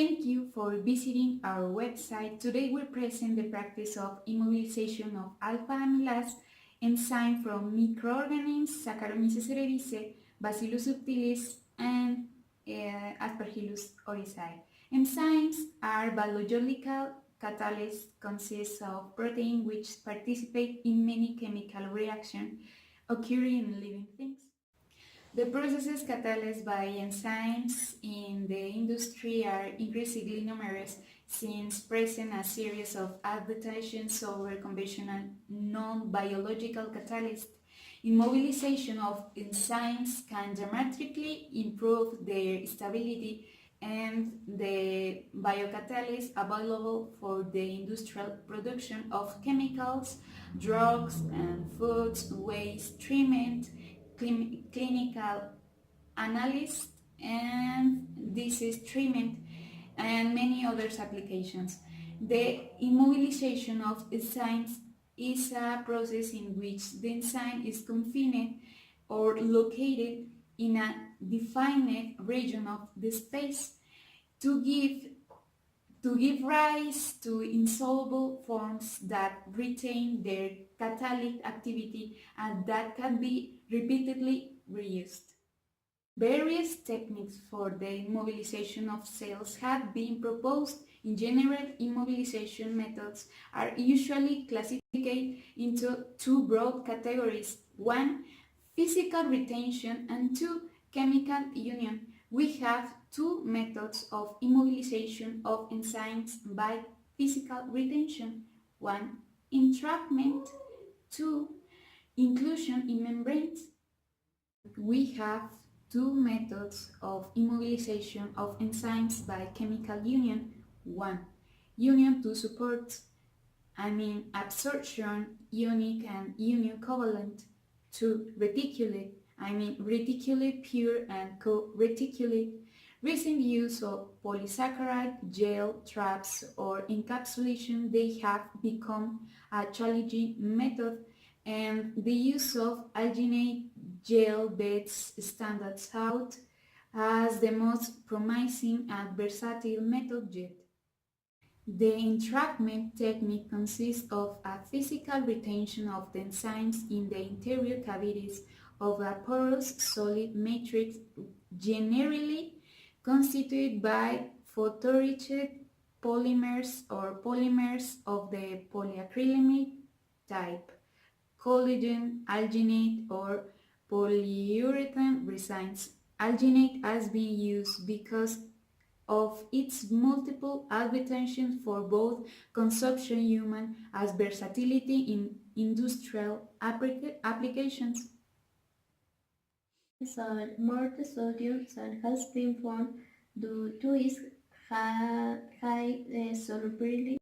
Thank you for visiting our website. Today we present the practice of immobilization of alpha-amylase enzyme from microorganisms Saccharomyces cerevisiae, Bacillus subtilis, and Aspergillus oryzae. Enzymes are biological catalysts consist of proteins which participate in many chemical reactions occurring in living things. The processes catalyzed by enzymes in the industry are increasingly numerous since present a series of adaptations over conventional non-biological catalysts. Immobilization of enzymes can dramatically improve their stability, and the biocatalysts available for the industrial production of chemicals, drugs, and foods, waste treatment, clinical analysis, and disease treatment, and many other applications. The immobilization of enzymes is a process in which the enzyme is confined or located in a defined region of the space to give rise to insoluble forms that retain their catalytic activity and that can be repeatedly reused. Various techniques for the immobilization of cells have been proposed. In general, immobilization methods are usually classified into two broad categories: one, physical retention, and two, chemical union. We have two methods of immobilization of enzymes by physical retention: one, entrapment; two, inclusion in membranes. We have two methods of immobilization of enzymes by chemical union: one, union to supports, absorption, unique and union covalent; two, reticulate, reticulate pure and co-reticulate. Recent use of polysaccharide, gel traps, or encapsulation, they have become a challenging method, and the use of alginate gel beds stands out as the most promising and versatile method yet. The entrapment technique consists of a physical retention of the enzymes in the interior cavities of a porous solid matrix, generally constituted by photoenriched polymers or polymers of the polyacrylamide type, collagen, alginate, or polyurethane resins. Alginate has been used because of its multiple applications for both consumption human as versatility in industrial applications. So more the sodium salt has been found due to its high solubility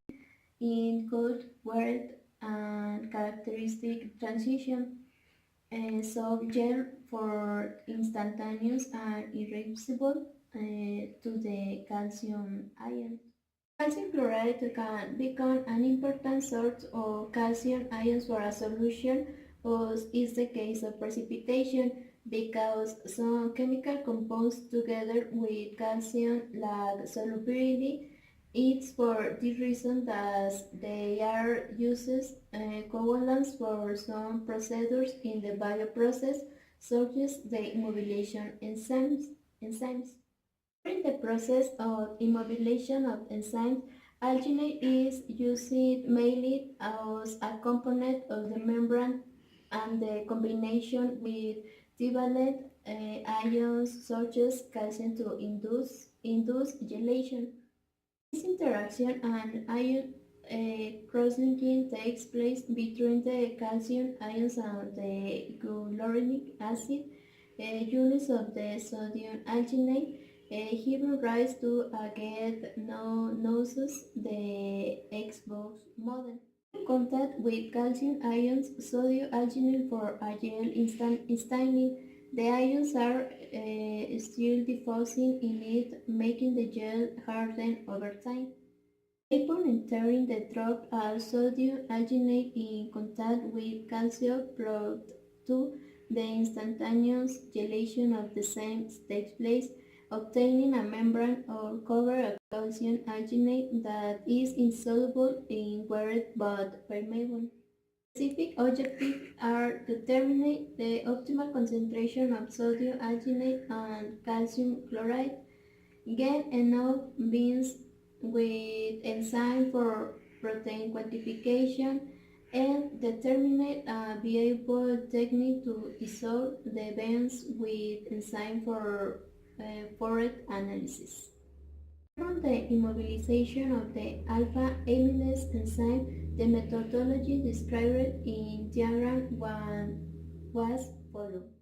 in cold water and characteristic transition. So gel for instantaneous and irreversible to the calcium ion. Calcium chloride can become an important source of calcium ions for a solution, as is the case of precipitation, because some chemical compounds together with calcium lack solubility. It's for this reason that they are used coagulants for some procedures in the bioprocess, such as the immobilization enzymes. During the process of immobilization of enzymes, alginate is used mainly as a component of the membrane, and the combination with divalent ions such as calcium to induce gelation. This interaction and ion cross-linking takes place between the calcium ions and the glucuronic acid units of the sodium alginate, giving rise to get noses, the Xbox model. In contact with calcium ions, sodium alginate for a gel instantly. The ions are still diffusing in it, making the gel harden over time. Vapor entering the drop as sodium alginate in contact with calcium brought to the instantaneous gelation of the same takes place, obtaining a membrane or cover of calcium arginate that is insoluble in water but permeable. Specific objectives are determining the optimal concentration of sodium arginate and calcium chloride, get enough beans with enzyme for protein quantification, and determine a viable technique to dissolve the beans with enzyme for forest analysis. From the immobilization of the alpha-amylase enzyme, the methodology described in diagram 1 was followed.